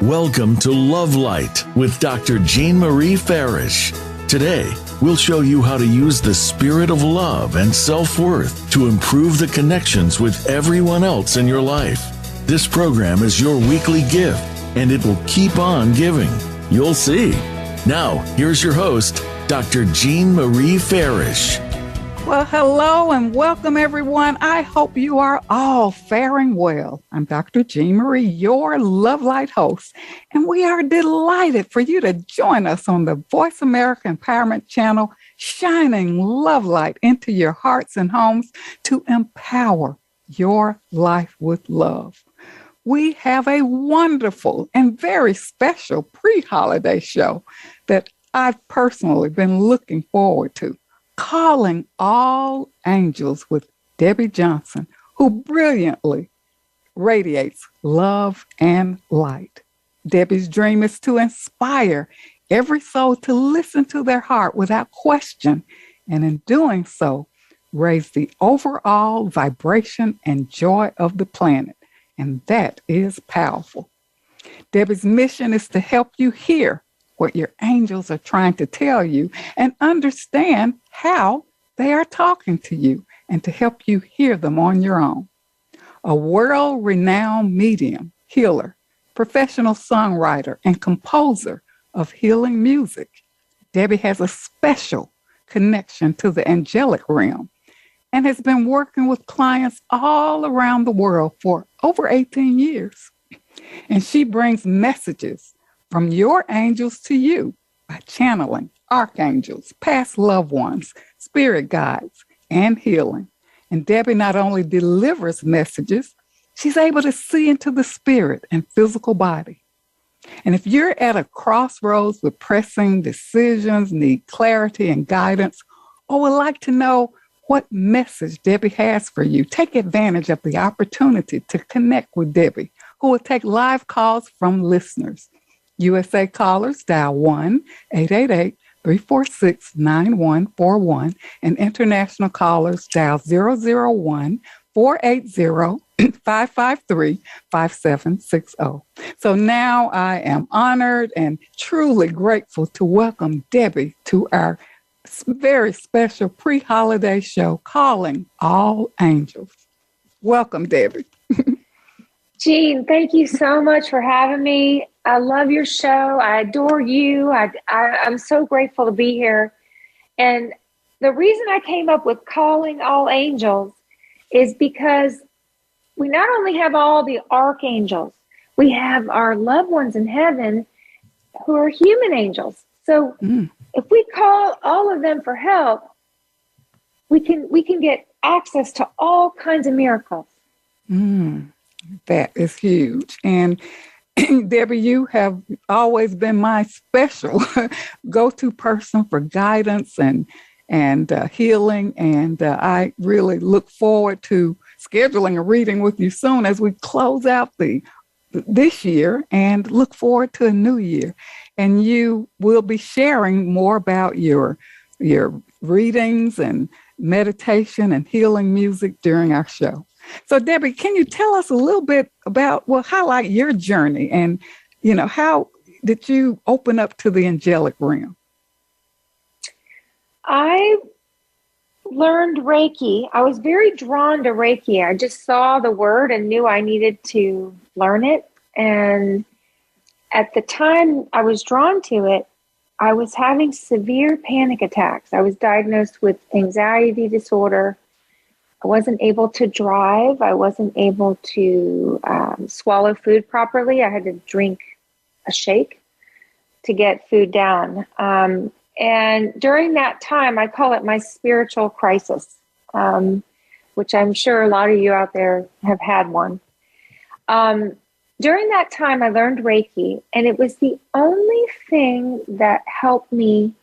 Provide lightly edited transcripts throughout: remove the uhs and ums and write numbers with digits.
Welcome to Love Light with Dr. Jean Marie Farish. Today, we'll show you how to use the spirit of love and self-worth to improve the connections with everyone else in your life. This program is your weekly gift, and it will keep on giving. You'll see. Now, here's your host, Dr. Jean Marie Farish. Well, hello and welcome, everyone. I hope you are all faring well. I'm Dr. Jean Marie, your Love Light host, and we are delighted for you to join us on the Voice America Empowerment Channel, shining love light into your hearts and homes to empower your life with love. We have a wonderful and very special pre-holiday show that I've personally been looking forward to. Calling All Angels with Debbie Johnson, who brilliantly radiates love and light. Debbie's dream is to inspire every soul to listen to their heart without question, and in doing so, raise the overall vibration and joy of the planet. And that is powerful. Debbie's mission is to help you hear what your angels are trying to tell you and understand how they are talking to you and to help you hear them on your own. A world-renowned medium, healer, professional songwriter, and composer of healing music, Debbie has a special connection to the angelic realm and has been working with clients all around the world for over 18 years. And she brings messages from your angels to you by channeling archangels, past loved ones, spirit guides, and healing. And Debbie not only delivers messages, she's able to see into the spirit and physical body. And if you're at a crossroads with pressing decisions, need clarity and guidance, or would like to know what message Debbie has for you, take advantage of the opportunity to connect with Debbie, who will take live calls from listeners. USA callers dial 1-888-346-9141, and international callers dial 001-480-553-5760. So now I am honored and truly grateful to welcome Debbie to our very special pre-holiday show, Calling All Angels. Welcome, Debbie. Jean, thank you so much for having me. I love your show. I adore you. I'm so grateful to be here. And the reason I came up with Calling All Angels is because we not only have all the archangels, we have our loved ones in heaven who are human angels. So if we call all of them for help, we can get access to all kinds of miracles. That is huge. And Debbie, you have always been my special go-to person for guidance and healing. And I really look forward to scheduling a reading with you soon as we close out this year and look forward to a new year. And you will be sharing more about your readings and meditation and healing music during our show. So, Debbie, can you tell us a little bit about, highlight your journey and, how did you open up to the angelic realm? I learned Reiki. I was very drawn to Reiki. I just saw the word and knew I needed to learn it. And at the time I was drawn to it, I was having severe panic attacks. I was diagnosed with anxiety disorder. I wasn't able to drive. I wasn't able to swallow food properly. I had to drink a shake to get food down. And during that time, I call it my spiritual crisis, which I'm sure a lot of you out there have had one. During that time, I learned Reiki, and it was the only thing that helped me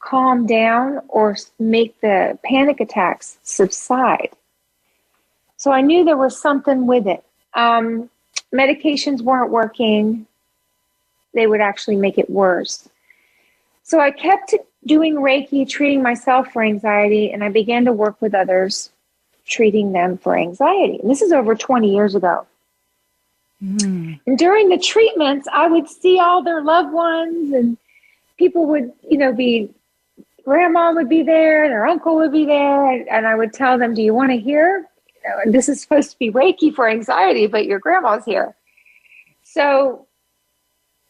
calm down or make the panic attacks subside. So I knew there was something with it. Medications weren't working. They would actually make it worse. So I kept doing Reiki, treating myself for anxiety, and I began to work with others, treating them for anxiety. And this is over 20 years ago. Mm. And during the treatments, I would see all their loved ones, and people would, grandma would be there, their uncle would be there, and I would tell them, do you want to hear? This is supposed to be Reiki for anxiety, but your grandma's here. So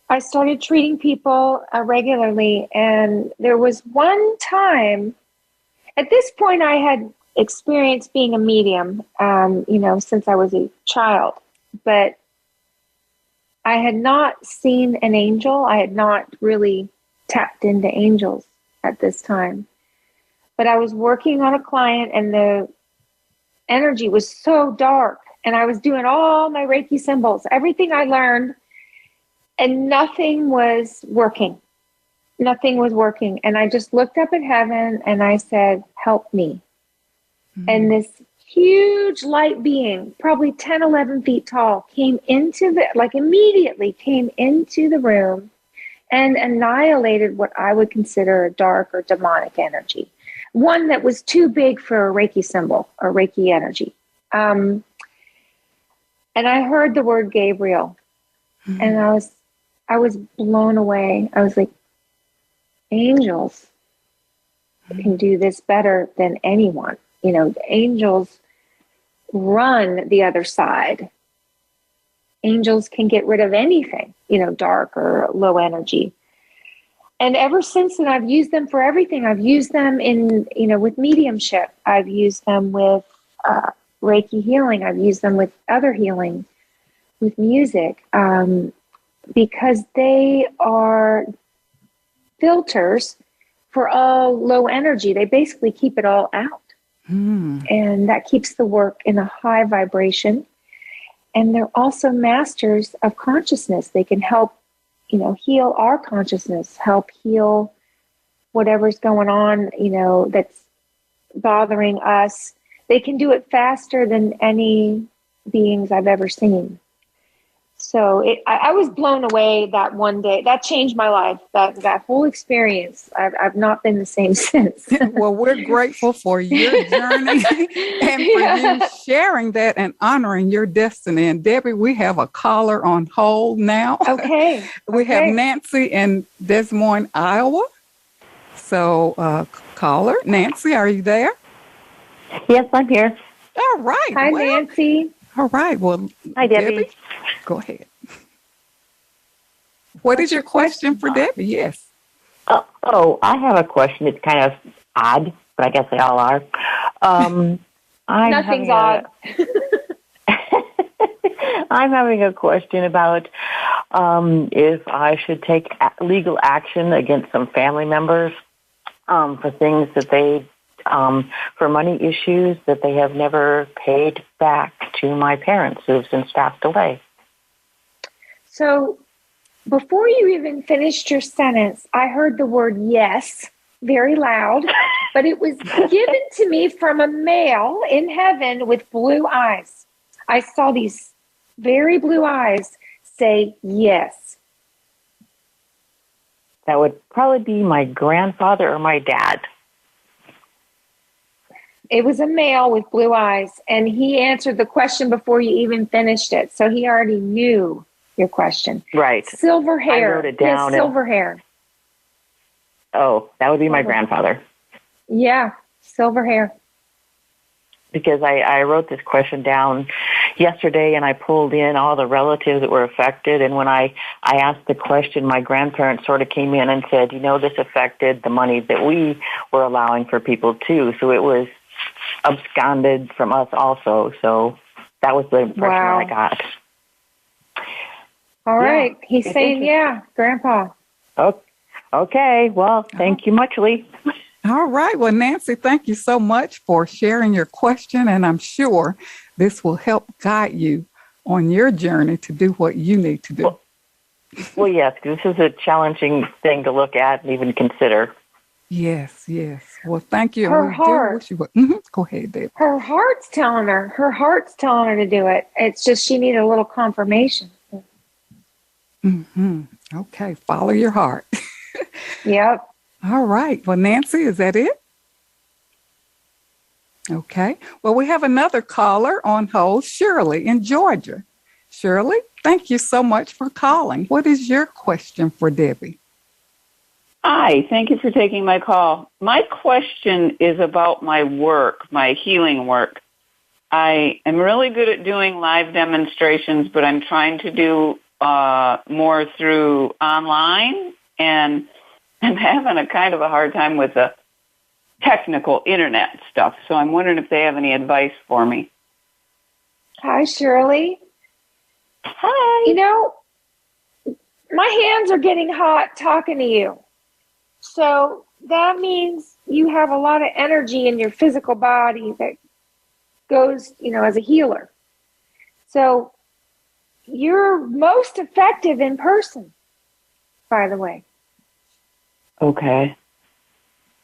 I started treating people regularly, and there was one time, at this point I had experienced being a medium, since I was a child, but I had not seen an angel. I had not really tapped into angels at this time. But I was working on a client, and the energy was so dark, and I was doing all my Reiki symbols, everything I learned, and nothing was working. Nothing was working. And I just looked up at heaven and I said, help me. Mm-hmm. And this huge light being, probably 10, 11 feet tall, immediately came into the room and annihilated what I would consider a dark or demonic energy. One that was too big for a Reiki symbol or Reiki energy. And I heard the word Gabriel, mm-hmm. and I was blown away. I was like, angels can do this better than anyone. Angels run the other side. Angels can get rid of anything, dark or low energy. And ever since then, I've used them for everything. I've used them with mediumship. I've used them with Reiki healing. I've used them with other healing, with music, because they are filters for all low energy. They basically keep it all out. And that keeps the work in a high vibration. And they're also masters of consciousness. They can help, heal our consciousness, help heal whatever's going on, that's bothering us. They can do it faster than any beings I've ever seen. So I was blown away that one day. That changed my life. That whole experience. I've not been the same since. Well, we're grateful for your journey and for you sharing that and honoring your destiny. And Debbie, we have a caller on hold now. Okay. We have Nancy in Des Moines, Iowa. So, caller, Nancy, are you there? Yes, I'm here. All right. Hi, Nancy. All right. Well, hi, Debbie. Go ahead. What is your question for Debbie? Yes. I have a question. It's kind of odd, but I guess they all are. Nothing's odd. I'm having a question about if I should take legal action against some family members for things that they for money issues that they have never paid back to my parents who have since passed away. So before you even finished your sentence, I heard the word yes very loud, but it was given to me from a male in heaven with blue eyes. I saw these very blue eyes say yes. That would probably be my grandfather or my dad. It was a male with blue eyes, and he answered the question before you even finished it. So he already knew your question. Right. Silver hair. I wrote it down. Yes, silver hair. Oh, that would be my grandfather. Yeah, silver hair. Because I wrote this question down yesterday, and I pulled in all the relatives that were affected. And when I asked the question, my grandparents sort of came in and said, this affected the money that we were allowing for people too. So it was absconded from us also. So that was the impression that I got. All right. He's saying, yeah, Grandpa. Okay. Well, thank you muchly. All right. Well, Nancy, thank you so much for sharing your question. And I'm sure this will help guide you on your journey to do what you need to do. Well, yes, this is a challenging thing to look at and even consider. Yes. Well, thank you. Her heart. Go ahead, Dave. Her heart's telling her. Her heart's telling her to do it. It's just she needed a little confirmation. Okay. Follow your heart. Yep. All right. Well, Nancy, is that it? Okay. Well, we have another caller on hold, Shirley in Georgia. Shirley, thank you so much for calling. What is your question for Debbie? Hi, thank you for taking my call. My question is about my work, my healing work. I am really good at doing live demonstrations, but I'm trying to do more through online, and I'm having a kind of a hard time with the technical internet stuff. So I'm wondering if they have any advice for me. Hi, Shirley. Hi. You know, my hands are getting hot talking to you. So that means you have a lot of energy in your physical body that goes, as a healer. So you're most effective in person, by the way. Okay.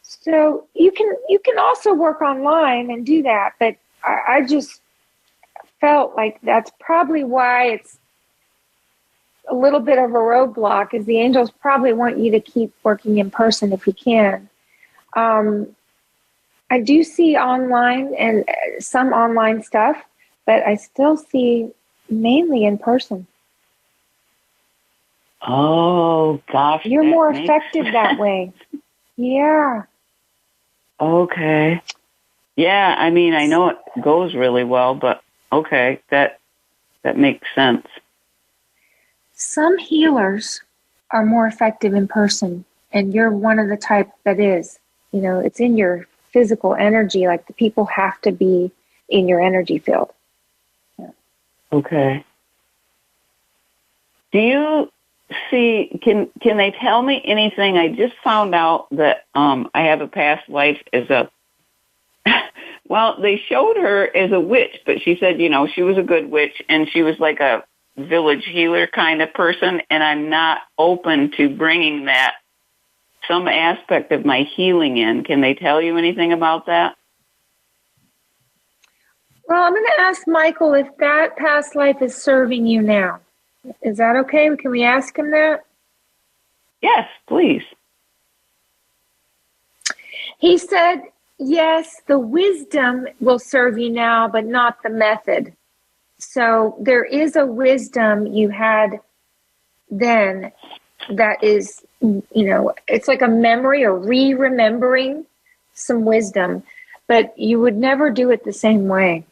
So you can also work online and do that, but I just felt like that's probably why it's a little bit of a roadblock, is the angels probably want you to keep working in person if you can. I do see online and some online stuff, but I still see mainly in person. Oh, gosh. You're more effective that way. Yeah. Okay. Yeah, I mean, I know it goes really well, but okay, that makes sense. Some healers are more effective in person, and you're one of the type that is. It's in your physical energy, like the people have to be in your energy field. Yeah. Okay. Do you see, can they tell me anything? I just found out that I have a past life as a, well, they showed her as a witch, but she said, she was a good witch, and she was like a village healer kind of person, and I'm not open to bringing that, some aspect of my healing in. Can they tell you anything about that? Well, I'm going to ask Michael if that past life is serving you now. Is that okay? Can we ask him that? Yes, please. He said, yes, the wisdom will serve you now, but not the method. So there is a wisdom you had then that is, it's like a memory or re-remembering some wisdom, but you would never do it the same way.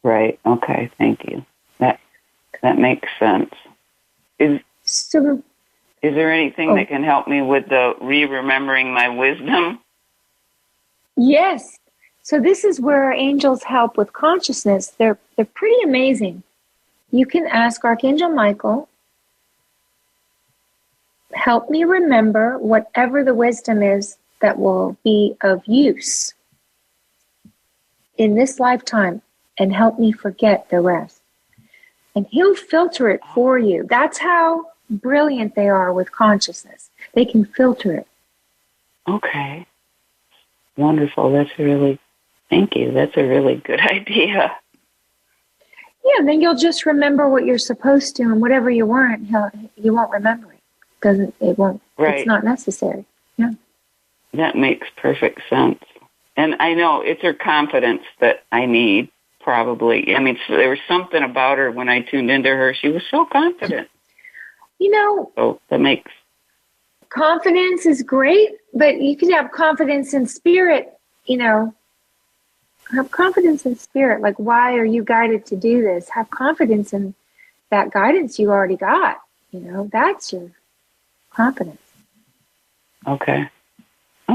Right. Okay. Thank you. That makes sense. Is there anything that can help me with the re-remembering my wisdom? Yes. So this is where our angels help with consciousness. They're pretty amazing. You can ask Archangel Michael, help me remember whatever the wisdom is that will be of use in this lifetime, and help me forget the rest. And he'll filter it for you. That's how brilliant they are with consciousness. They can filter it. Okay. Wonderful. Thank you. That's a really good idea. Yeah, and then you'll just remember what you're supposed to, and whatever you weren't, you won't remember it. Right. It's not necessary. Yeah. That makes perfect sense. And I know it's her confidence that I need, probably. I mean, there was something about her when I tuned into her. She was so confident. So that makes... Confidence is great, but you can have confidence in spirit, Have confidence in spirit. Like, why are you guided to do this? Have confidence in that guidance you already got. That's your confidence. Okay. I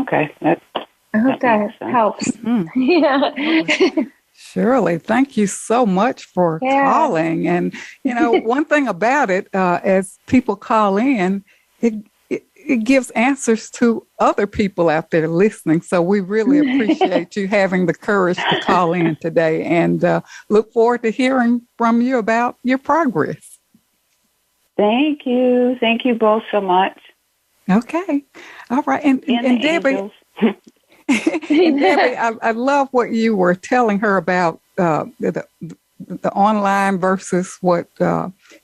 hope that helps. Yeah. Shirley, thank you so much for calling. And, one thing about it, as people call in, it gives answers to other people out there listening. So we really appreciate you having the courage to call in today, and look forward to hearing from you about your progress. Thank you. Thank you both so much. Okay. All right. And Debbie, and Debbie, I love what you were telling her about the online versus what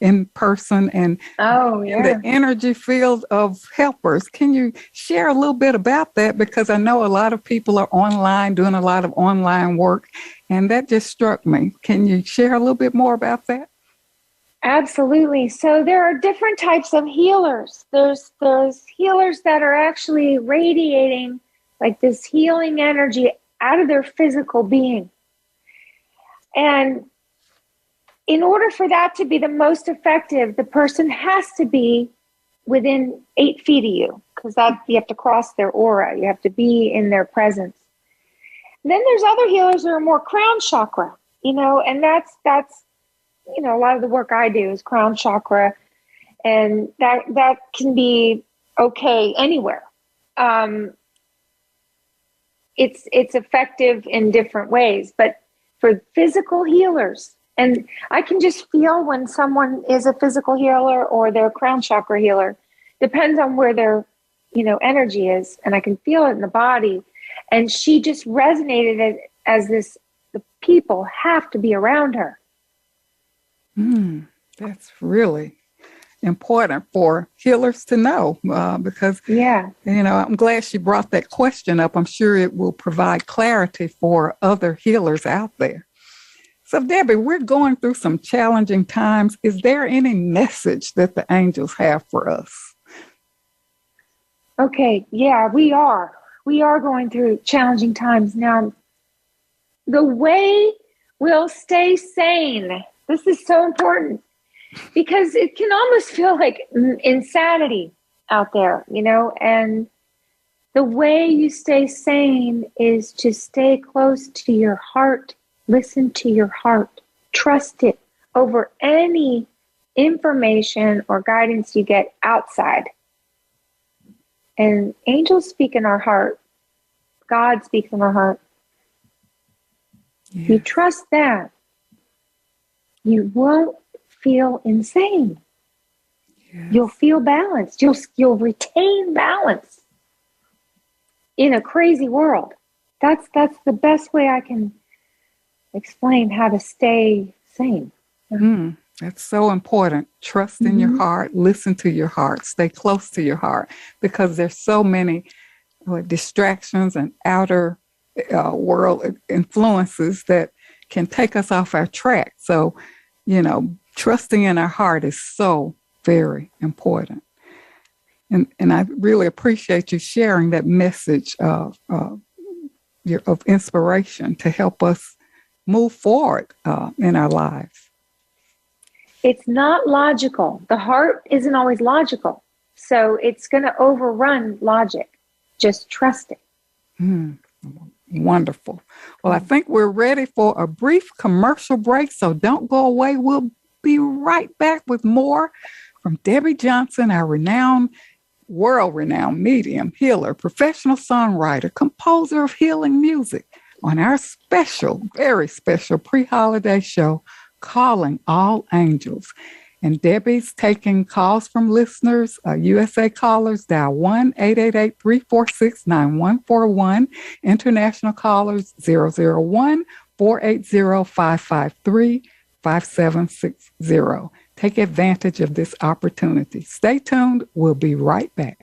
in person, and the energy field of helpers. Can you share a little bit about that? Because I know a lot of people are online, doing a lot of online work, and that just struck me. Can you share a little bit more about that? Absolutely. So there are different types of healers. There's healers that are actually radiating like this healing energy out of their physical being. And in order for that to be the most effective, the person has to be within 8 feet of you, because that you have to cross their aura. You have to be in their presence. And then there's other healers that are more crown chakra, and that's a lot of the work I do is crown chakra, and that can be okay anywhere. It's effective in different ways, but for physical healers, and I can just feel when someone is a physical healer or they're a crown chakra healer, depends on where their, energy is, and I can feel it in the body. And she just resonated as this, the people have to be around her. That's really important for healers to know because, I'm glad she brought that question up. I'm sure it will provide clarity for other healers out there. So, Debbie, we're going through some challenging times. Is there any message that the angels have for us? Okay, yeah, we are. We are going through challenging times. Now, the way we'll stay sane, this is so important, because it can almost feel like insanity out there, and the way you stay sane is to stay close to your heart, listen to your heart, trust it over any information or guidance you get outside. And angels speak in our heart. God speaks in our heart. You trust that, you won't feel insane. You'll feel balanced. You'll retain balance in a crazy world. That's the best way I can explain how to stay sane. That's so important. Trust in your heart. Listen to your heart. Stay close to your heart, because there's so many distractions and outer world influences that can take us off our track. So, trusting in our heart is so very important. And I really appreciate you sharing that message of inspiration to help us move forward in our lives. It's not logical. The heart isn't always logical. So it's going to overrun logic. Just trust it. Wonderful. Well, I think we're ready for a brief commercial break, so don't go away. We'll be right back with more from Debbie Johnson, our world-renowned medium, healer, professional songwriter, composer of healing music, on our special, very special pre-holiday show, Calling All Angels. And Debbie's taking calls from listeners. USA callers, dial 1-888-346-9141. International callers, 001-480-553-5760. Take advantage of this opportunity. Stay tuned. We'll be right back.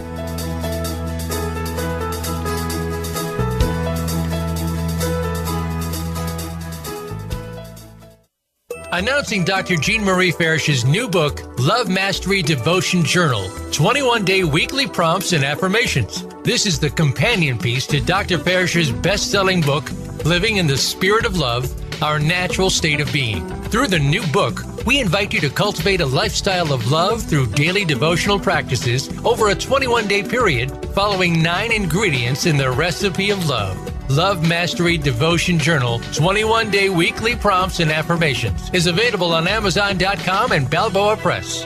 Announcing Dr. Jean Marie Farish's new book, Love Mastery Devotion Journal, 21-day weekly prompts and affirmations. This is the companion piece to Dr. Farish's best-selling book, Living in the Spirit of Love, Our Natural State of Being. Through the new book, we invite you to cultivate a lifestyle of love through daily devotional practices over a 21-day period, following 9 ingredients in the recipe of love. Love Mastery Devotion Journal, 21-day weekly prompts and affirmations, is available on Amazon.com and Balboa Press.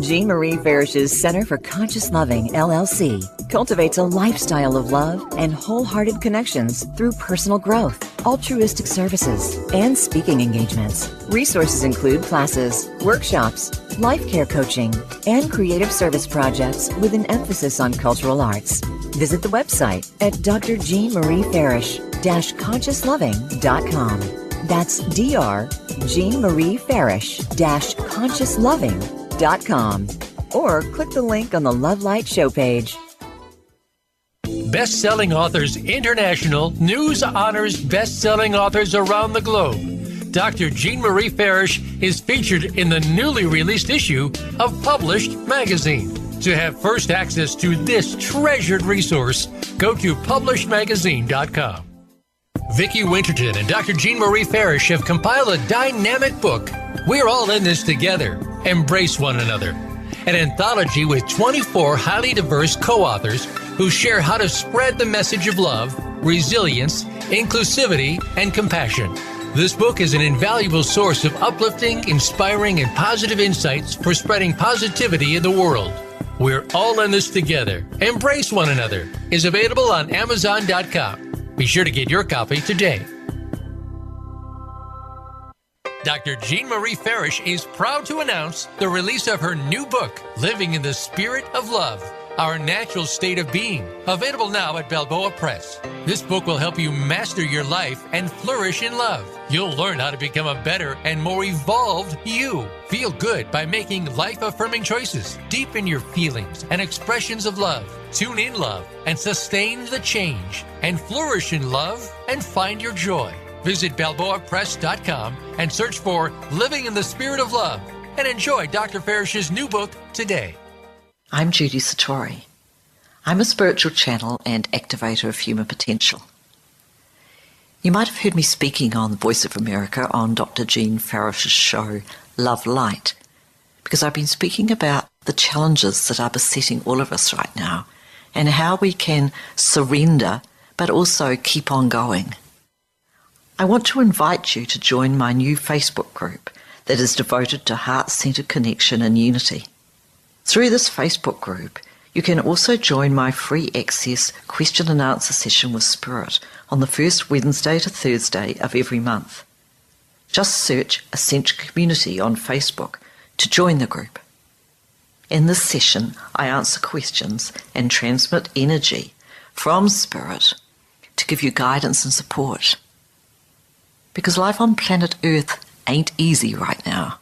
Jean Marie Farish's Center for Conscious Loving, LLC, cultivates a lifestyle of love and wholehearted connections through personal growth, altruistic services, and speaking engagements. Resources include classes, workshops, life care coaching, and creative service projects with an emphasis on cultural arts. Visit the website at drjeanmariefarish-consciousloving.com. That's drjeanmariefarish-consciousloving.com. Or click the link on the Love Light show page. Best-selling authors international, news honors best-selling authors around the globe. with Dr. Jean Marie Farish is featured in the newly released issue of Published Magazine. To have first access to this treasured resource, go to publishedmagazine.com. Vicki Winterton and Dr. Jean Marie Farish have compiled a dynamic book, We're All in This Together, Embrace One Another, an anthology with 24 highly diverse co-authors who share how to spread the message of love, resilience, inclusivity, and compassion. This book is an invaluable source of uplifting, inspiring, and positive insights for spreading positivity in the world. We're All in This Together, Embrace One Another is available on Amazon.com. Be sure to get your copy today. Dr. Jean Marie Farish is proud to announce the release of her new book, Living in the Spirit of Love, Our Natural State of Being, available now at Balboa Press. This book will help you master your life and flourish in love. You'll learn how to become a better and more evolved you. Feel good by making life-affirming choices. Deepen your feelings and expressions of love. Tune in love and sustain the change. And flourish in love and find your joy. Visit BalboaPress.com and search for Living in the Spirit of Love and enjoy Dr. Farish's new book today. I'm Judy Satori. I'm a spiritual channel and activator of human potential. You might have heard me speaking on Voice of America on Dr. Jean Farish's show, Love Light, because I've been speaking about the challenges that are besetting all of us right now and how we can surrender but also keep on going. I want to invite you to join my new Facebook group that is devoted to heart-centered connection and unity. Through this Facebook group, you can also join my free access question and answer session with Spirit on the first Wednesday to Thursday of every month. Just search Ascension Community on Facebook to join the group. In this session, I answer questions and transmit energy from Spirit to give you guidance and support. Because life on planet Earth ain't easy right now,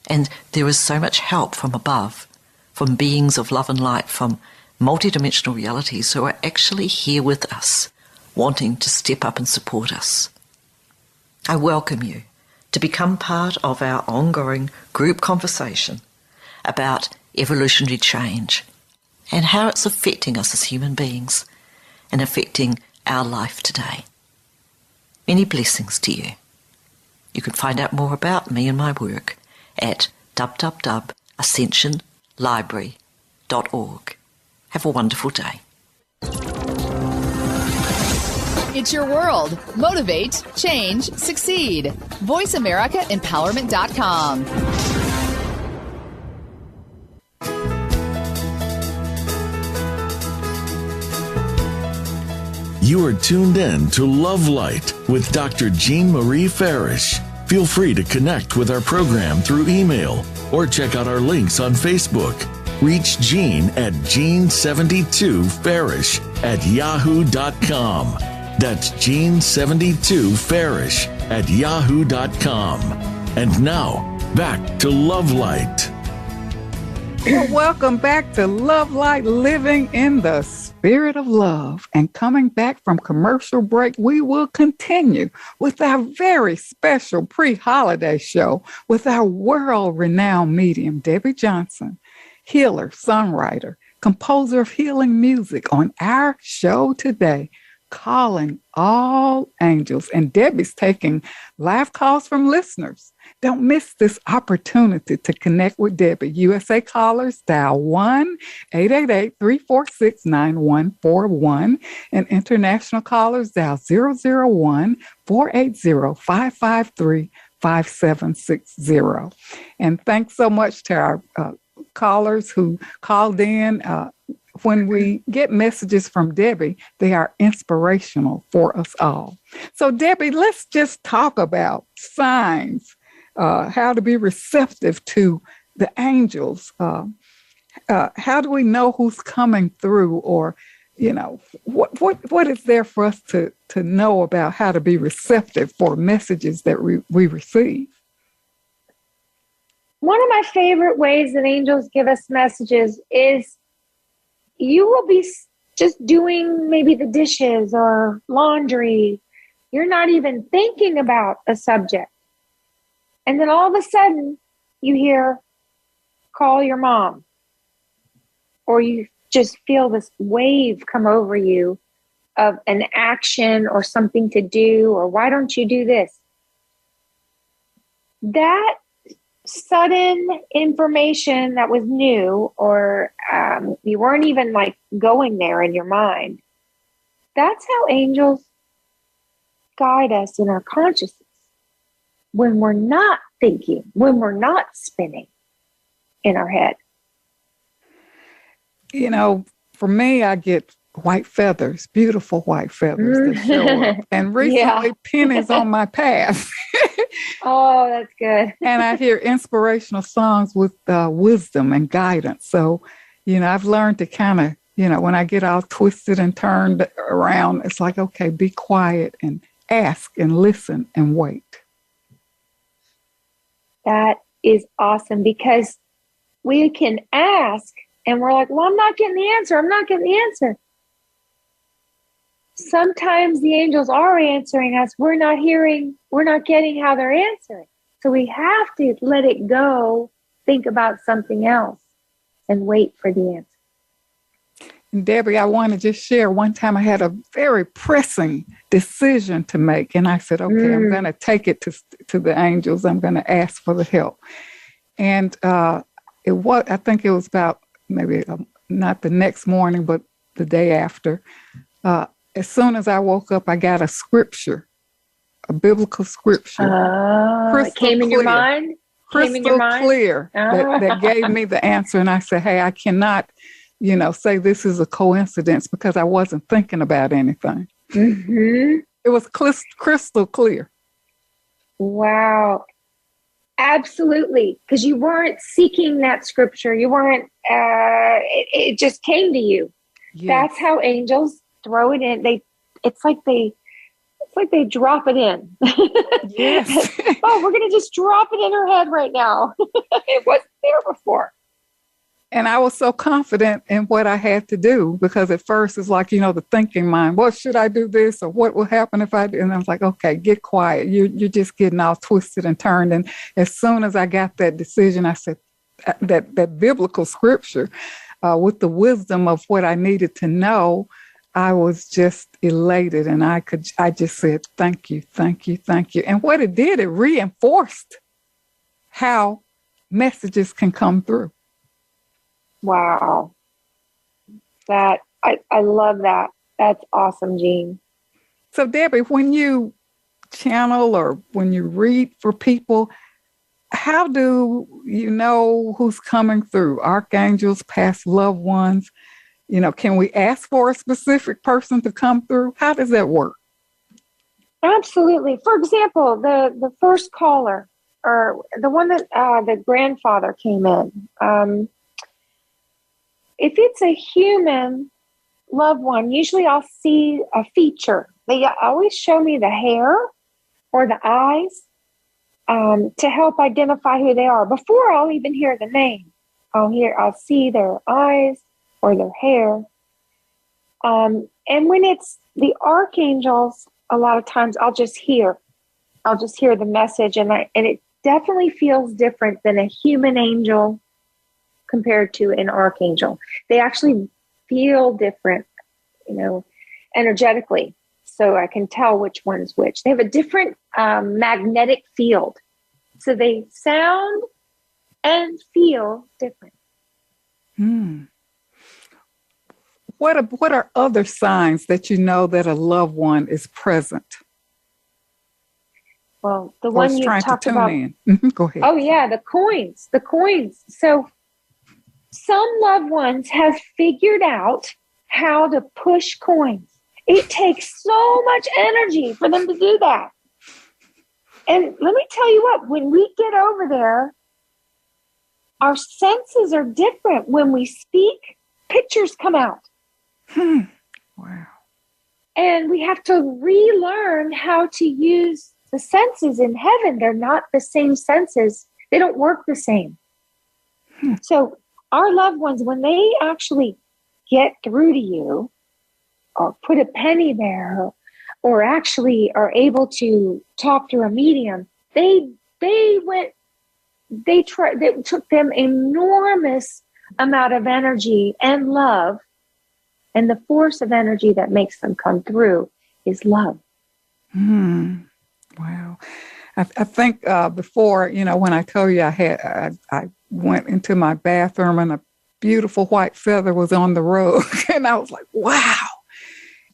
and there is so much help from above, from beings of love and light, from multidimensional realities who are actually here with us, wanting to step up and support us. I welcome you to become part of our ongoing group conversation about evolutionary change and how it's affecting us as human beings and affecting our life today. Many blessings to you. You can find out more about me and my work at www.ascensionlibrary.org. Have a wonderful day. It's your world. Motivate, change, succeed. VoiceAmericaEmpowerment.com. You are tuned in to Love Light with Dr. Jean Marie Farish. Feel free to connect with our program through email or check out our links on Facebook. Reach Jean at Jean72Farish@yahoo.com. That's Jean72Farish@yahoo.com. And now, back to Love Light. Well, welcome back to Love Light, Living in the Spirit of Love. And coming back from commercial break, we will continue with our very special pre-holiday show with our world-renowned medium, Debbie Johnson, healer, songwriter, composer of healing music on our show today, calling all angels. And Debbie's taking live calls from listeners. Don't miss this opportunity to connect with Debbie. USA callers, dial 1-888-346-9141. And international callers, dial 001-480-553-5760. And thanks so much to our callers who called in. When we get messages from Debbie, they are inspirational for us all. So, Debbie, let's just talk about signs, how to be receptive to the angels. How do we know who's coming through, or, you know, what is there for us to know about how to be receptive for messages that we receive? One of my favorite ways that angels give us messages is you will be just doing maybe the dishes or laundry. You're not even thinking about a subject. And then all of a sudden you hear, call your mom. Or you just feel this wave come over you of an action or something to do, or why don't you do this? That sudden information that was new, or you weren't even like going there in your mind, that's how angels guide us in our consciousness. When we're not thinking, when we're not spinning in our head. You know, for me, I get white feathers, beautiful white feathers that show up. And recently, Penny's on my path. Oh, that's good. And I hear inspirational songs with wisdom and guidance. So, you know, I've learned to kind of, you know, when I get all twisted and turned around, it's like, okay, be quiet and ask and listen and wait. That is awesome, because we can ask and we're like, well, I'm not getting the answer. I'm not getting the answer. Sometimes the angels are answering us. We're not hearing, we're not getting how they're answering. So we have to let it go, think about something else, and wait for the answer. And Debbie, I want to just share, one time I had a very pressing decision to make. And I said, okay, I'm going to take it to the angels. I'm going to ask for the help. And I think it was about maybe not the next morning, but the day after. As soon as I woke up, I got a scripture, a biblical scripture. It came in your mind? Crystal clear that gave me the answer. And I said, hey, I cannot, you know, say this is a coincidence, because I wasn't thinking about anything. Mm-hmm. It was crystal clear. Wow. Absolutely. Because you weren't seeking that scripture. You weren't, it just came to you. Yes. That's how angels throw it in. It's like they drop it in. Yes. Oh, we're going to just drop it in her head right now. It wasn't there before. And I was so confident in what I had to do, because at first it's like, you know, the thinking mind, what should I do this, or what will happen if I do? And I was like, okay, get quiet. You're just getting all twisted and turned. And as soon as I got that decision, I said, that biblical scripture with the wisdom of what I needed to know, I was just elated. And I just said, thank you, thank you, thank you. And what it did, it reinforced how messages can come through. Wow. I love that. That's awesome, Jean. So Debbie, when you channel or when you read for people, how do you know who's coming through? Archangels, past loved ones? You know, can we ask for a specific person to come through? How does that work? Absolutely. For example, the first caller, or the one that the grandfather came in, if it's a human loved one, usually I'll see a feature. They always show me the hair or the eyes to help identify who they are. Before I'll even hear the name, I'll see their eyes or their hair. And when it's the archangels, a lot of times I'll just hear the message, and it definitely feels different than a human angel compared to an archangel. They actually feel different, you know, energetically. So I can tell which one's which. They have a different magnetic field. So they sound and feel different. What are other signs that you know that a loved one is present? Well, the one you talked about. Go ahead. Oh yeah, the coins. So some loved ones have figured out how to push coins. It takes so much energy for them to do that. And let me tell you what, when we get over there, our senses are different. When we speak, pictures come out. Wow. And we have to relearn how to use the senses in heaven. They're not the same senses. They don't work the same. So our loved ones, when they actually get through to you or put a penny there or actually are able to talk through a medium, they They took them enormous amount of energy and love, and the force of energy that makes them come through is love. Wow. I think before, when I told you I went into my bathroom and a beautiful white feather was on the rug, and I was like, wow.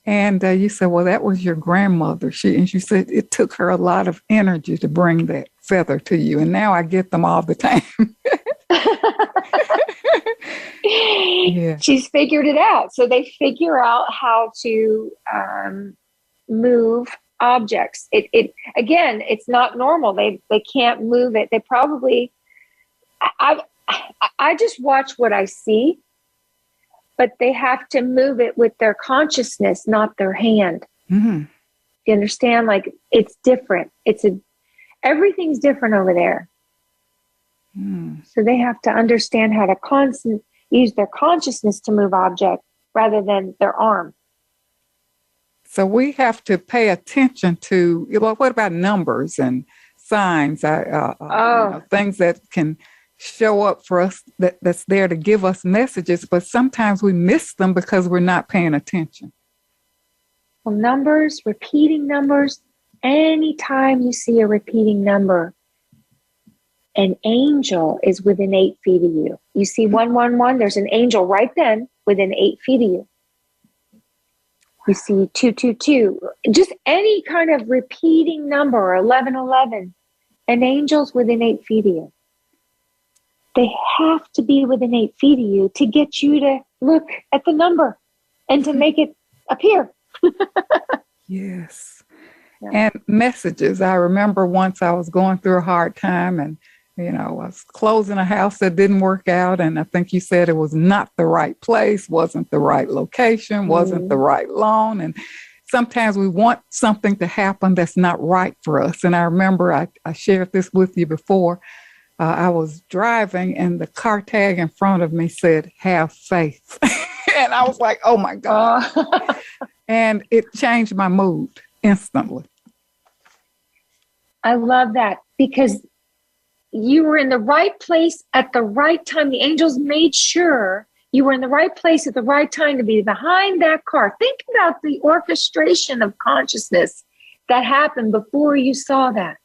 And you said, well, that was your grandmother. She said it took her a lot of energy to bring that feather to you. And now I get them all the time. Yeah. She's figured it out. So they figure out how to move objects. It again, it's not normal. They can't move it. They probably, I just watch what I see, but they have to move it with their consciousness, not their hand. Mm-hmm. You understand? Like, it's different. Everything's different over there. So they have to understand how to use their consciousness to move object rather than their arm. So we have to pay attention to, what about numbers and signs, things that can show up for us that's there to give us messages, but sometimes we miss them because we're not paying attention. Well, numbers, repeating numbers, anytime you see a repeating number, an angel is within 8 feet of you. You see 111, there's an angel right then within 8 feet of you. You see 222, just any kind of repeating number, or 1111, an angel's within 8 feet of you. They have to be within 8 feet of you to get you to look at the number and to make it appear. Yes. Yeah. And messages. I remember once I was going through a hard time, and I was closing a house that didn't work out, and I think you said it was not the right place, wasn't the right location, wasn't the right loan. And sometimes we want something to happen that's not right for us. And I remember I shared this with you before. I was driving, and the car tag in front of me said, "Have faith." And I was like, oh, my God. And it changed my mood instantly. I love that, because you were in the right place at the right time. The angels made sure you were in the right place at the right time to be behind that car. Think about the orchestration of consciousness that happened before you saw that.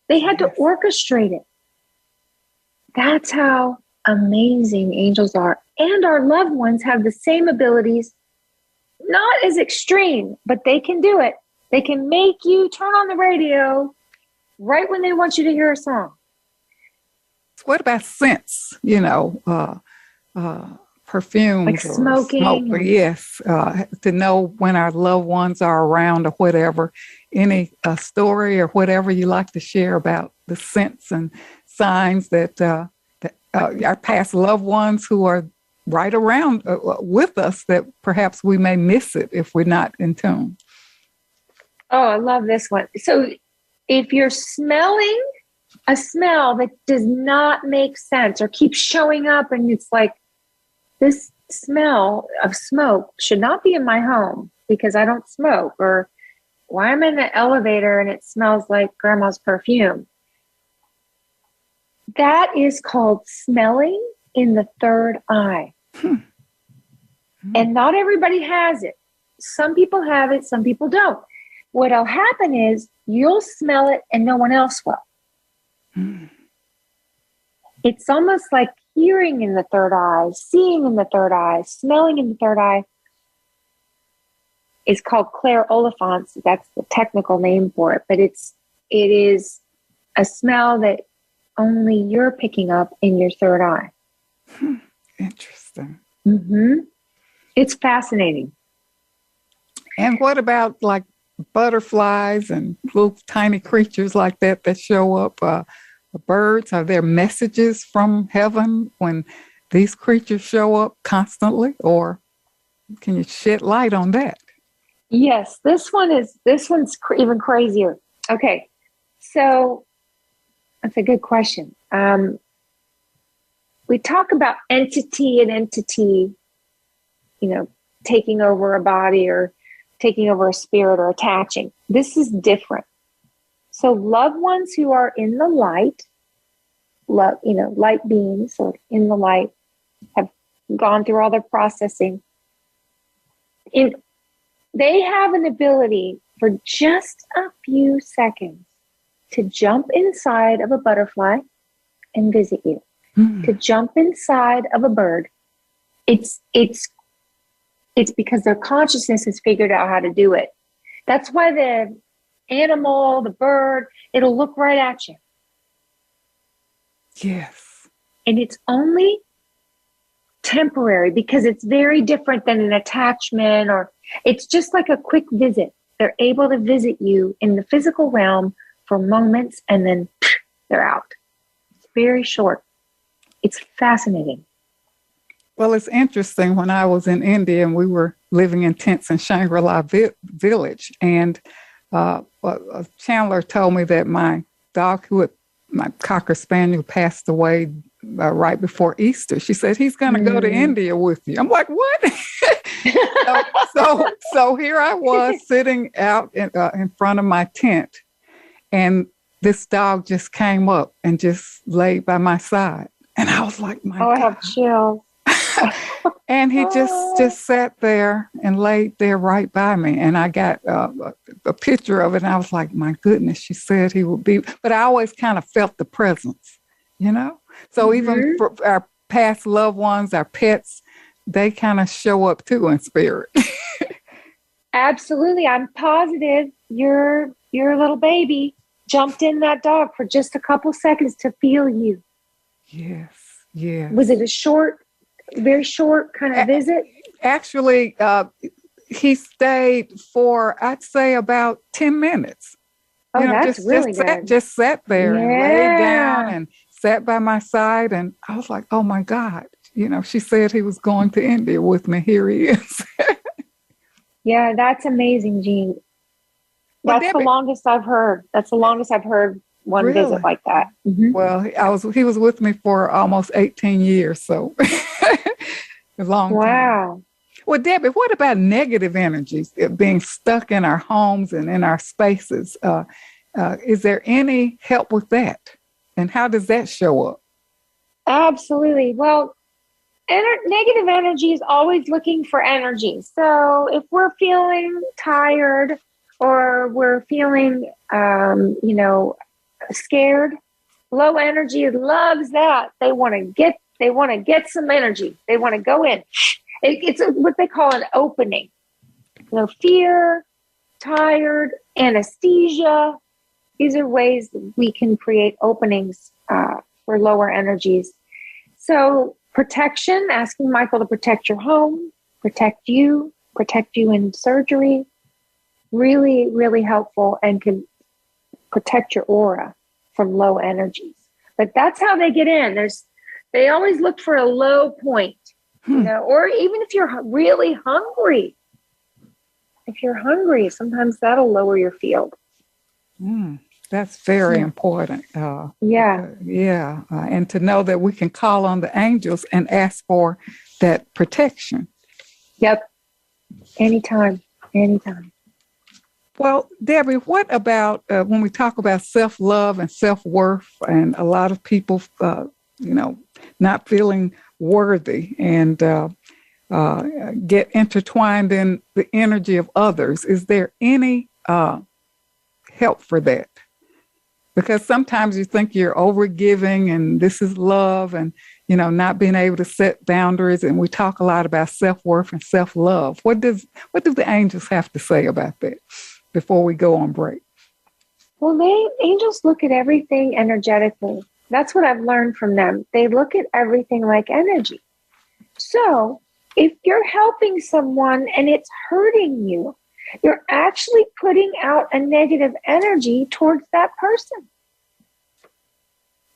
They had to orchestrate it. That's how amazing angels are. And our loved ones have the same abilities, not as extreme, but they can do it. They can make you turn on the radio right when they want you to hear a song. What about scents? Perfumes, like smoking. Smoke, yes, to know when our loved ones are around or whatever. Any story or whatever you like to share about the scents and signs that our past loved ones who are right around with us, that perhaps we may miss it if we're not in tune. Oh, I love this one. So if you're smelling a smell that does not make sense or keeps showing up, and it's like, this smell of smoke should not be in my home because I don't smoke, or why I'm in the elevator and it smells like grandma's perfume. That is called smelling in the third eye. And not everybody has it. Some people have it, some people don't. What'll happen is you'll smell it and no one else will. It's almost like hearing in the third eye, seeing in the third eye, smelling in the third eye. It's called clairolifance. That's the technical name for it. But it is a smell that only you're picking up in your third eye. Interesting. It's fascinating. And what about like butterflies and little tiny creatures like that show up? Birds, are there messages from heaven when these creatures show up constantly, or can you shed light on that? Yes, this one's even crazier. Okay, so that's a good question. We talk about entity, taking over a body or taking over a spirit or attaching. This is different. So loved ones who are in the light, light beings or in the light, have gone through all their processing. They have an ability for just a few seconds to jump inside of a butterfly and visit you, to jump inside of a bird. It's because their consciousness has figured out how to do it. That's why the animal, the bird, it'll look right at you. Yes. And it's only temporary because it's very different than an attachment, or it's just like a quick visit. They're able to visit you in the physical realm for moments and then they're out. It's very short. It's fascinating. Well, it's interesting. When I was in India and we were living in tents in Shangri-La Village, and a Chandler told me that my dog, my Cocker Spaniel, passed away right before Easter. She said, he's going to go to India with you. I'm like, what? so here I was sitting out in front of my tent, and this dog just came up and just laid by my side. And I was like, my God. I have chills. And he just sat there and laid there right by me. And I got a picture of it, and I was like, my goodness, she said he would be. But I always kind of felt the presence, So even for our past loved ones, our pets, they kind of show up too in spirit. Absolutely. I'm positive your little baby jumped in that dog for just a couple seconds to feel you. Yes, yes. Was it a very short kind of visit? Actually, he stayed for, I'd say, about 10 minutes. Oh, that's really good. Just sat there and laid down and sat by my side. And I was like, oh, my God. She said he was going to India with me. Here he is. Yeah, that's amazing, Jean. That's the longest I've heard. That's the longest I've heard one visit like that. Mm-hmm. Well, he was with me for almost 18 years, so a long time. Wow. Well, Debbie, what about negative energies being stuck in our homes and in our spaces? Is there any help with that? And how does that show up? Absolutely. Well, negative energy is always looking for energy. So if we're feeling tired or we're feeling, scared, low energy loves that. They want to get some energy. They want to go in. It's what they call an opening. Fear, tired, anesthesia. These are ways that we can create openings for lower energies. So protection, asking Michael to protect your home, protect you in surgery, really, really helpful and can protect your aura from low energies. But that's how they get in. They always look for a low point, or even if you're really hungry. If you're hungry, sometimes that'll lower your field. That's very important. And to know that we can call on the angels and ask for that protection. Yep. Anytime. Well, Debbie, what about when we talk about self-love and self-worth, and a lot of people, not feeling worthy and get intertwined in the energy of others? Is there any help for that? Because sometimes you think you're overgiving and this is love and, not being able to set boundaries. And we talk a lot about self-worth and self-love. What do the angels have to say about that before we go on break? Well, angels look at everything energetically. That's what I've learned from them. They look at everything like energy. So if you're helping someone and it's hurting you, you're actually putting out a negative energy towards that person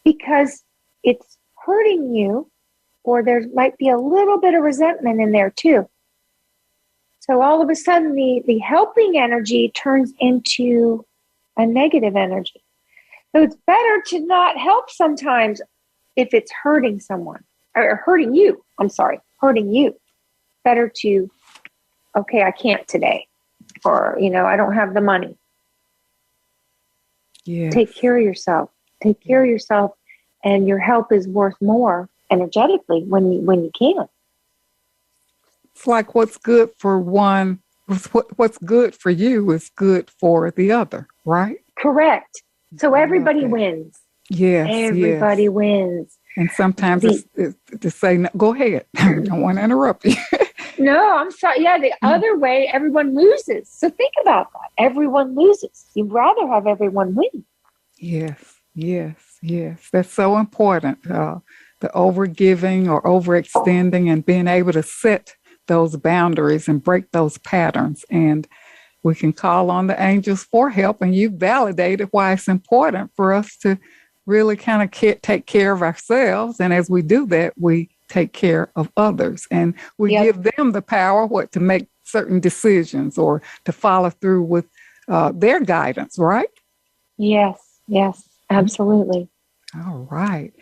because it's hurting you, or there might be a little bit of resentment in there too. So all of a sudden the helping energy turns into a negative energy. So it's better to not help sometimes if it's hurting someone or hurting you. Better to, okay, I can't today. Or, I don't have the money. Yes. Take care of yourself. Take care of yourself, and your help is worth more energetically when you can. It's like what's good for one, what's good for you is good for the other, right? Correct. So everybody wins. Yes. Everybody wins. And sometimes it's to say, no, go ahead. I don't want to interrupt you. No, I'm sorry. Yeah, the other way, everyone loses. So think about that. Everyone loses. You'd rather have everyone win. Yes. That's so important. The overgiving or overextending and being able to set those boundaries and break those patterns. And we can call on the angels for help. And you validated why it's important for us to really kind of take care of ourselves. And as we do that, we take care of others. And we give them the power, to make certain decisions or to follow through with their guidance, right? Yes, absolutely. All right.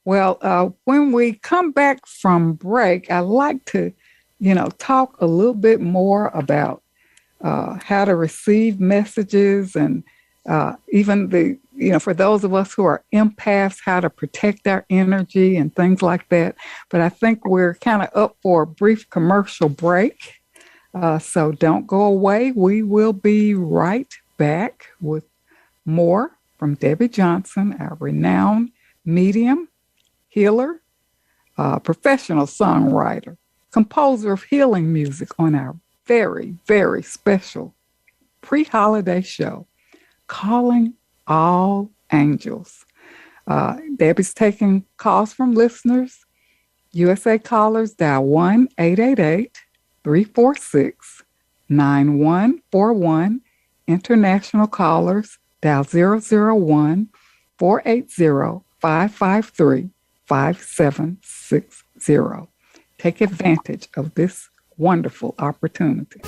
Well, when we come back from break, I'd like to, talk a little bit more about how to receive messages and even for those of us who are empaths, how to protect our energy and things like that. But I think we're kind of up for a brief commercial break. So don't go away. We will be right back with more from Debbie Johnson, our renowned medium, healer, professional songwriter, composer of healing music on our very, very special pre-holiday show, Calling All Angels. Debbie's taking calls from listeners. USA callers dial 1-888-346-9141. International callers dial 001-480-553-5760. Take advantage of this wonderful opportunity.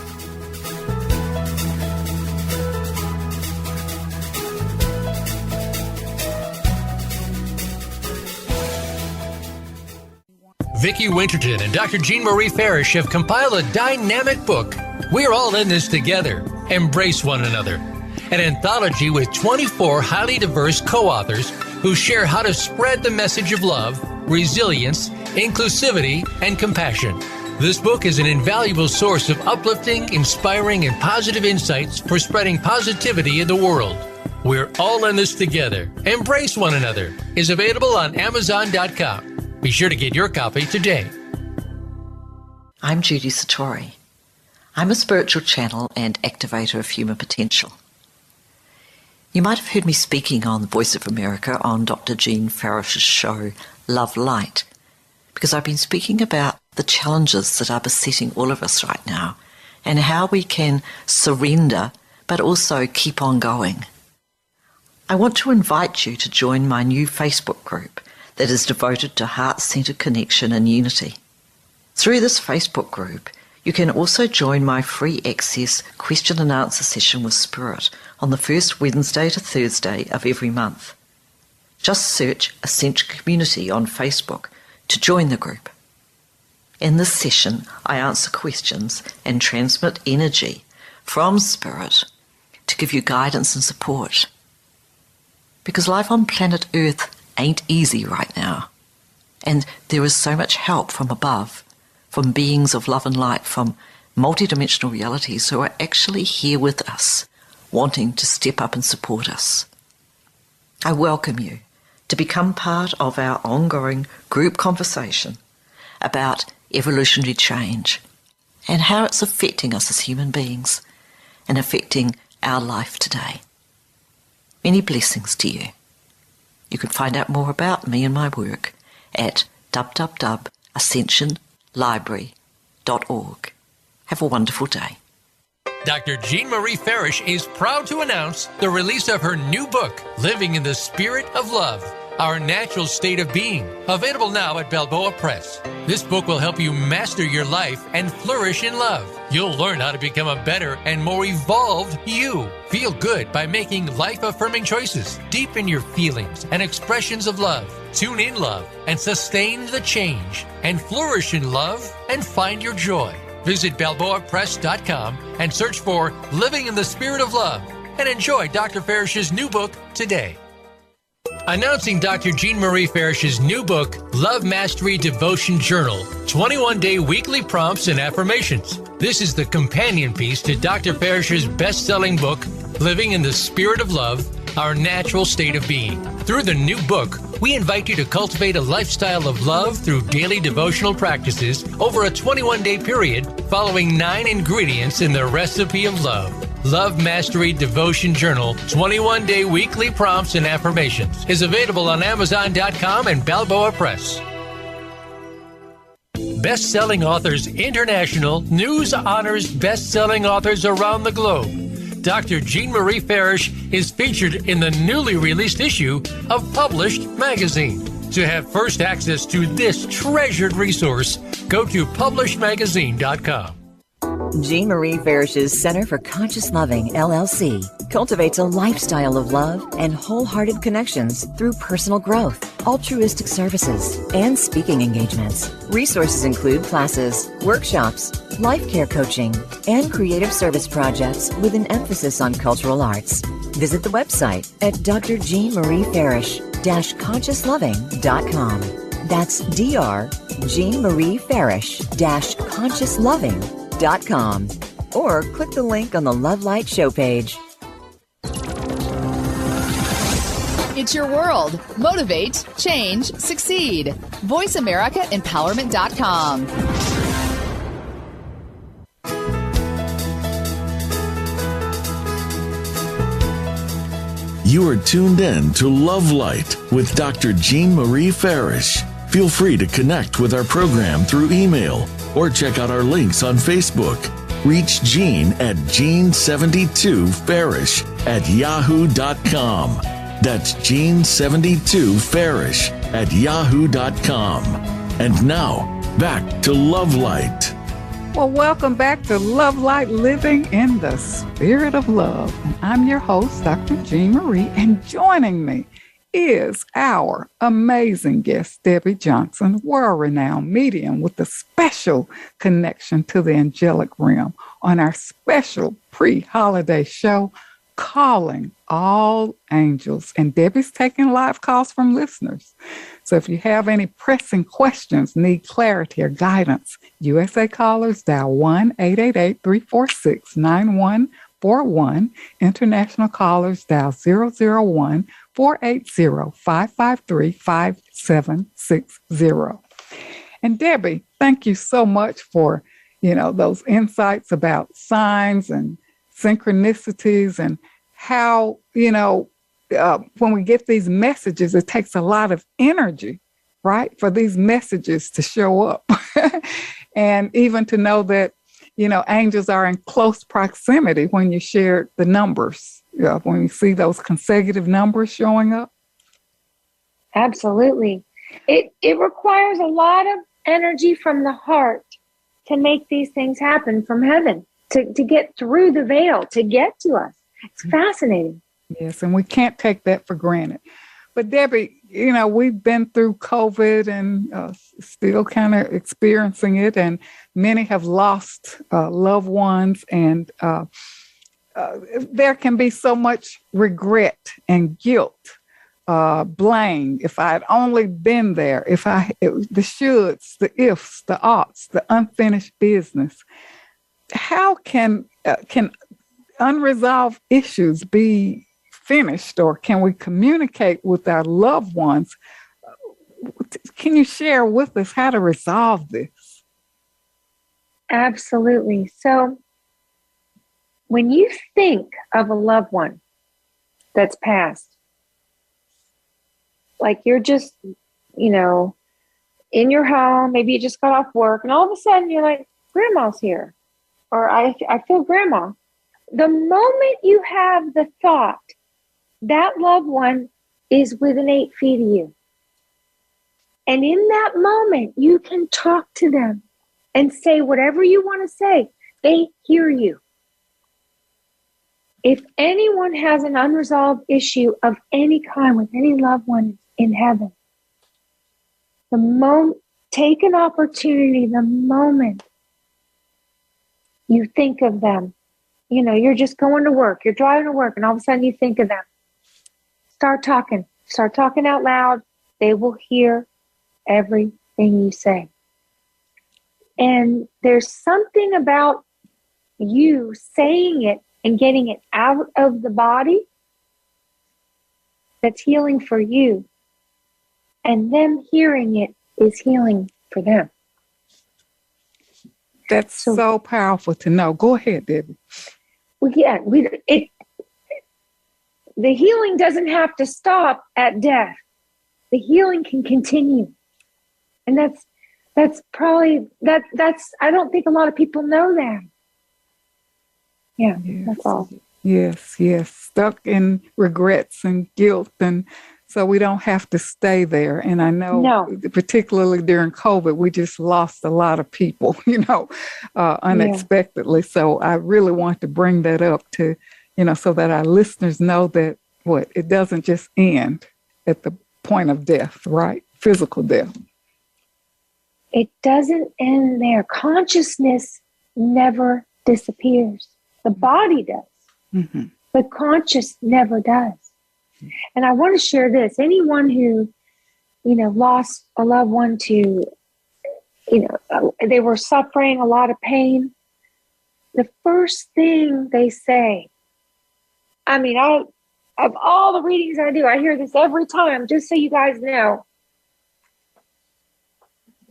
Vicki Winterton and Dr. Jean Marie Farish have compiled a dynamic book. We're all in this together. Embrace one another. An anthology with 24 highly diverse co-authors who share how to spread the message of love, resilience, inclusivity, and compassion. This book is an invaluable source of uplifting, inspiring, and positive insights for spreading positivity in the world. We're all in this together. Embrace one another is available on Amazon.com. Be sure to get your copy today. I'm Judy Satori. I'm a spiritual channel and activator of human potential. You might have heard me speaking on the Voice of America on Dr. Jean Farish's show, Love Light, because I've been speaking about the challenges that are besetting all of us right now and how we can surrender but also keep on going. I want to invite you to join my new Facebook group that is devoted to heart-centered connection and unity. Through this Facebook group, you can also join my free access question and answer session with Spirit on the first Wednesday to Thursday of every month. Just search Essential Community on Facebook to join the group. In this session, I answer questions and transmit energy from Spirit to give you guidance and support. Because life on planet Earth ain't easy right now. And there is so much help from above, from beings of love and light, from multidimensional realities who are actually here with us, wanting to step up and support us. I welcome you to become part of our ongoing group conversation about evolutionary change and how it's affecting us as human beings and affecting our life today. Many blessings to you. You can find out more about me and my work at www.ascensionlibrary.org. Have a wonderful day. Dr. Jean Marie Farish is proud to announce the release of her new book, Living in the Spirit of Love, Our Natural State of Being, available now at Balboa Press. This book will help you master your life and flourish in love. You'll learn how to become a better and more evolved you. Feel good by making life-affirming choices. Deepen your feelings and expressions of love. Tune in love and sustain the change. And flourish in love and find your joy. Visit BalboaPress.com and search for Living in the Spirit of Love, and enjoy Dr. Farish's new book today. Announcing Dr. Jean Marie Farish's new book, Love Mastery Devotion Journal, 21-day weekly prompts and affirmations. This is the companion piece to Dr. Farish's best-selling book, Living in the Spirit of Love, Our Natural State of Being. Through the new book, we invite you to cultivate a lifestyle of love through daily devotional practices over a 21-day period, following 9 ingredients in the recipe of love. Love Mastery Devotion Journal, 21-day weekly prompts and affirmations is available on Amazon.com and Balboa Press. Best-selling Authors International news honors best-selling authors around the globe. Dr. Jean Marie Farish is featured in the newly released issue of Published magazine. To have first access to this treasured resource, go to PublishedMagazine.com. Jean Marie Farish's Center for Conscious Loving, LLC, cultivates a lifestyle of love and wholehearted connections through personal growth, altruistic services, and speaking engagements. Resources include classes, workshops, life care coaching, and creative service projects with an emphasis on cultural arts. Visit the website at drjeanmariefarish-consciousloving.com. That's drjeanmariefarish-consciousloving.com. Or click the link on the Love Light show page. It's your world. Motivate, change, succeed. VoiceAmericaEmpowerment.com. You are tuned in to Love Light with Dr. Jean Marie Farish. Feel free to connect with our program through email or check out our links on Facebook. Reach Jean at Jean72Farish@yahoo.com. That's Jean72Farish@yahoo.com. And now, back to Love Light. Well, welcome back to Love Light, Living in the Spirit of Love. And I'm your host, Dr. Jean Marie, and joining me is our amazing guest, Debbie Johnson, world-renowned medium with a special connection to the angelic realm on our special pre-holiday show, Calling All Angels. And Debbie's taking live calls from listeners. So if you have any pressing questions, need clarity or guidance, USA callers dial 1-888-346-9141. International callers dial 001-480-553-5760. And Debbie, thank you so much for, those insights about signs and synchronicities and how, when we get these messages, it takes a lot of energy, right, for these messages to show up. And even to know that, angels are in close proximity when you share the numbers, when you see those consecutive numbers showing up. Absolutely. It requires a lot of energy from the heart to make these things happen from heaven, to get through the veil, to get to us. It's fascinating. Yes, and we can't take that for granted. But Debbie, we've been through COVID and still kind of experiencing it, and many have lost loved ones, and there can be so much regret and guilt, blame. If I had only been there, the shoulds, the ifs, the oughts, the unfinished business. How can unresolved issues be finished, or can we communicate with our loved ones? Can you share with us how to resolve this? Absolutely. So when you think of a loved one that's passed, like you're just, in your home, maybe you just got off work, and all of a sudden you're like, Grandma's here, or I feel Grandma. The moment you have the thought, that loved one is within 8 feet of you. And in that moment, you can talk to them and say whatever you want to say. They hear you. If anyone has an unresolved issue of any kind with any loved one in heaven, take an opportunity the moment you think of them you're just going to work, you're driving to work, and all of a sudden you think of them. Start talking out loud. They will hear everything you say. And there's something about you saying it and getting it out of the body that's healing for you. And them hearing it is healing for them. That's so powerful to know. Go ahead, Debbie. Well, yeah, the healing doesn't have to stop at death. The healing can continue. And that's probably, I don't think a lot of people know that. Yeah, yes. That's all. Yes. Stuck in regrets and guilt. And so we don't have to stay there. And I know, particularly during COVID, we just lost a lot of people, unexpectedly. Yeah. So I really want to bring that up to, so that our listeners know that it doesn't just end at the point of death, right? Physical death. It doesn't end there. Consciousness never disappears. The body does, but conscious never does. And I want to share this. Anyone who, lost a loved one to, they were suffering a lot of pain, the first thing they say, of all the readings I do, I hear this every time, just so you guys know,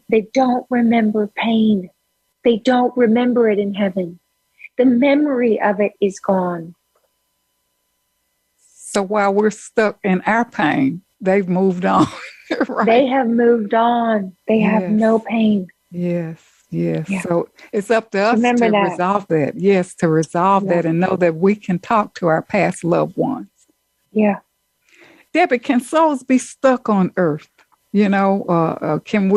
they don't remember pain. They don't remember it in heaven. The memory of it is gone. So while we're stuck in our pain, they've moved on. Right? They have moved on. They have no pain. Yes. Yeah. So it's up to us to resolve that. Yes, to resolve that and know that we can talk to our past loved ones. Yeah. Debbie, can souls be stuck on earth? Can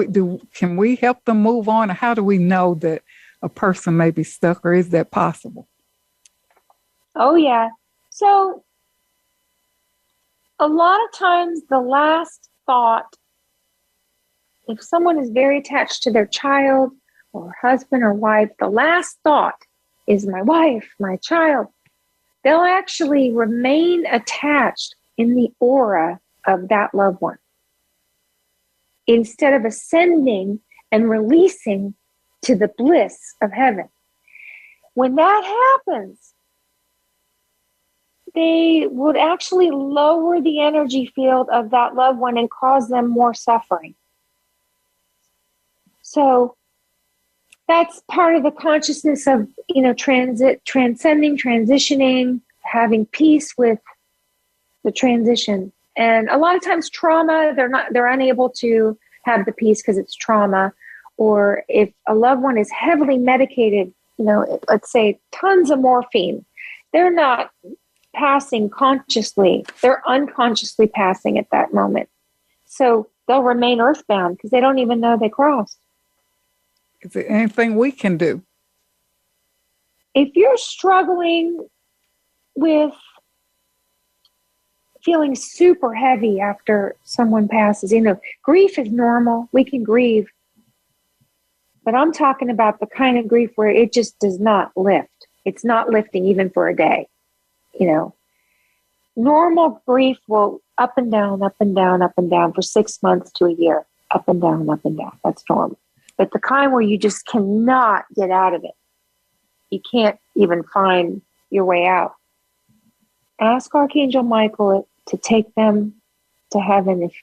we help them move on? Or how do we know that a person may be stuck, or is that possible? Oh, yeah. So a lot of times the last thought, if someone is very attached to their child or husband or wife, the last thought is my wife, my child. They'll actually remain attached in the aura of that loved one instead of ascending and releasing to the bliss of heaven. When that happens, they would actually lower the energy field of that loved one and cause them more suffering. So that's part of the consciousness of, transcending, transitioning, having peace with the transition. And a lot of times trauma, they're unable to have the peace because it's trauma. Or if a loved one is heavily medicated, let's say tons of morphine, they're not passing consciously. They're unconsciously passing at that moment. So they'll remain earthbound because they don't even know they crossed. Is there anything we can do? If you're struggling with feeling super heavy after someone passes, grief is normal. We can grieve. But I'm talking about the kind of grief where it just does not lift. It's not lifting even for a day. Normal grief will up and down, up and down, up and down for 6 months to a year. Up and down, up and down. That's normal. But the kind where you just cannot get out of it. You can't even find your way out. Ask Archangel Michael to take them to heaven. If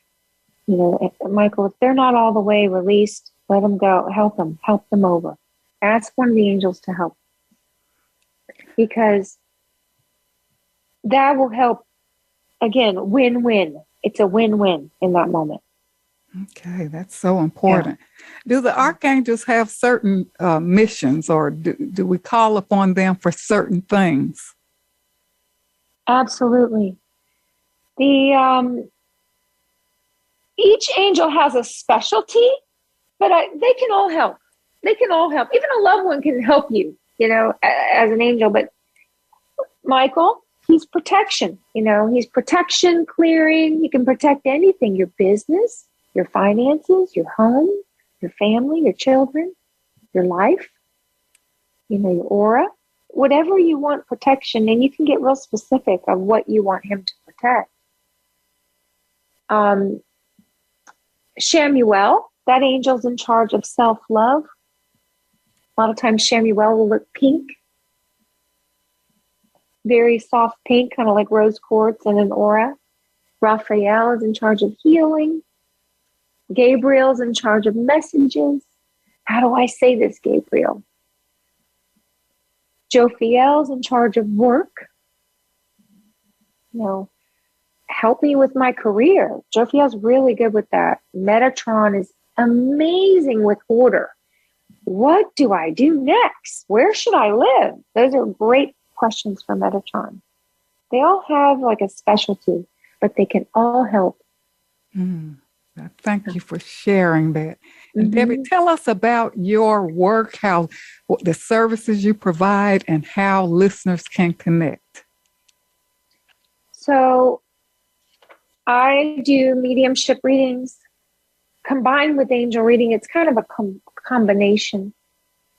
Michael, if they're not all the way released, let them go. Help them over. Ask one of the angels to help. Because that will help, again, win-win. It's a win-win in that moment. Okay, that's so important. Yeah. Do the archangels have certain missions, or do we call upon them for certain things? Absolutely. Each angel has a specialty, but they can all help. They can all help. Even a loved one can help you, as an angel. But Michael, he's protection. He's protection, clearing. He can protect anything, your business, your finances, your home, your family, your children, your life, your aura. whatever you want protection, and you can get real specific of what you want him to protect. Shamuel, that angel's in charge of self-love. A lot of times Shamuel will look pink. Very soft pink, kind of like rose quartz and an aura. Raphael is in charge of healing. Gabriel's in charge of messages. How do I say this, Gabriel? Jophiel's in charge of work. Help me with my career. Jophiel's really good with that. Metatron is amazing with order. What do I do next? Where should I live? Those are great questions for Metatron. They all have like a specialty, but they can all help. Thank you for sharing that. And Debbie, tell us about your work, what the services you provide, and how listeners can connect. So I do mediumship readings combined with angel reading. It's kind of a combination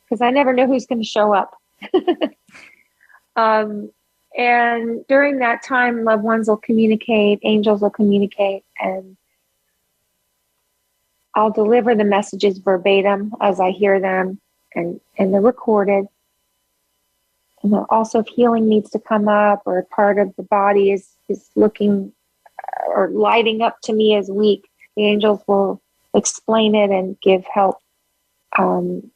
because I never know who's going to show up. And during that time, loved ones will communicate, angels will communicate, and I'll deliver the messages verbatim as I hear them, and they're recorded. And then also if healing needs to come up or a part of the body is looking or lighting up to me as weak, the angels will explain it and give help. And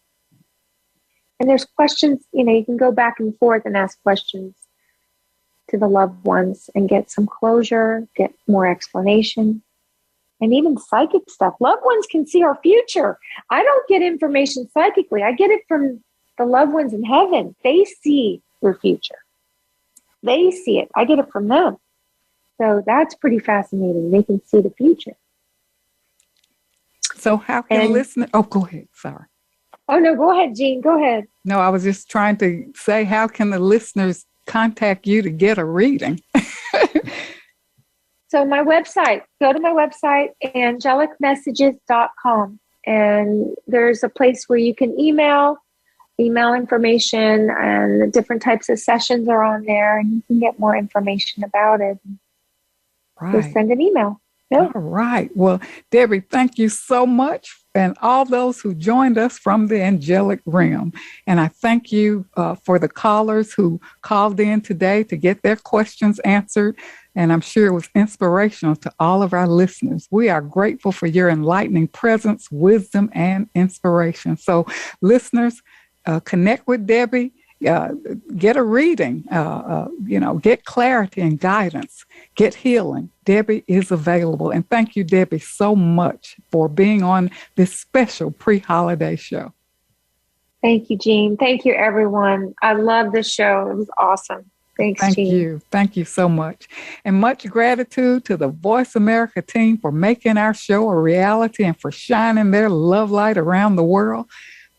there's questions, you can go back and forth and ask questions to the loved ones and get some closure, get more explanation. And even psychic stuff. Loved ones can see our future. I don't get information psychically. I get it from the loved ones in heaven. They see your future. They see it. I get it from them. So that's pretty fascinating. They can see the future. So how can listeners... Oh, go ahead. Sorry. Oh, no, go ahead, Jean. Go ahead. No, I was just trying to say, how can the listeners contact you to get a reading? So my website, go to my website, angelicmessages.com. And there's a place where you can email information, and the different types of sessions are on there, and you can get more information about it. Right. Just send an email. Yep. All right. Well, Debbie, thank you so much. And all those who joined us from the angelic realm. And I thank you for the callers who called in today to get their questions answered. And I'm sure it was inspirational to all of our listeners. We are grateful for your enlightening presence, wisdom, and inspiration. So listeners, connect with Debbie, get a reading, get clarity and guidance, get healing. Debbie is available. And thank you, Debbie, so much for being on this special pre-holiday show. Thank you, Jean. Thank you, everyone. I love this show. It was awesome. Thanks, Thank Jean. you. Thank you so much. And much gratitude to the Voice America team for making our show a reality and for shining their love light around the world.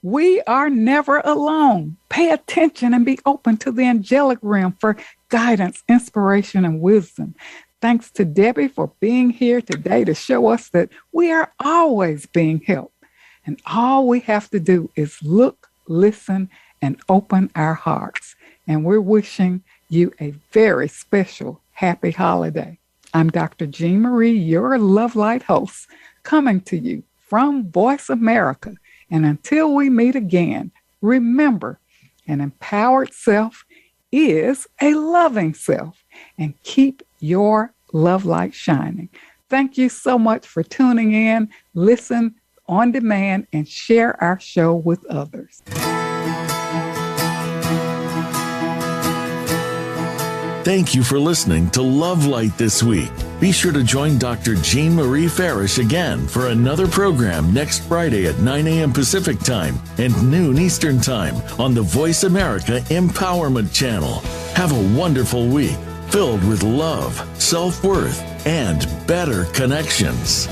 We are never alone. Pay attention and be open to the angelic realm for guidance, inspiration, and wisdom. Thanks to Debbie for being here today to show us that we are always being helped. And all we have to do is look, listen, and open our hearts. And we're wishing you a very special happy holiday. I'm Dr. Jean Marie, your Love Light host, coming to you from Voice America. And until we meet again, remember, an empowered self is a loving self, and keep your love light shining. Thank you so much for tuning in. Listen on demand and share our show with others. Thank you for listening to Love Light this week. Be sure to join Dr. Jean Marie Farish again for another program next Friday at 9 a.m. Pacific Time and noon Eastern Time on the Voice America Empowerment Channel. Have a wonderful week filled with love, self-worth, and better connections.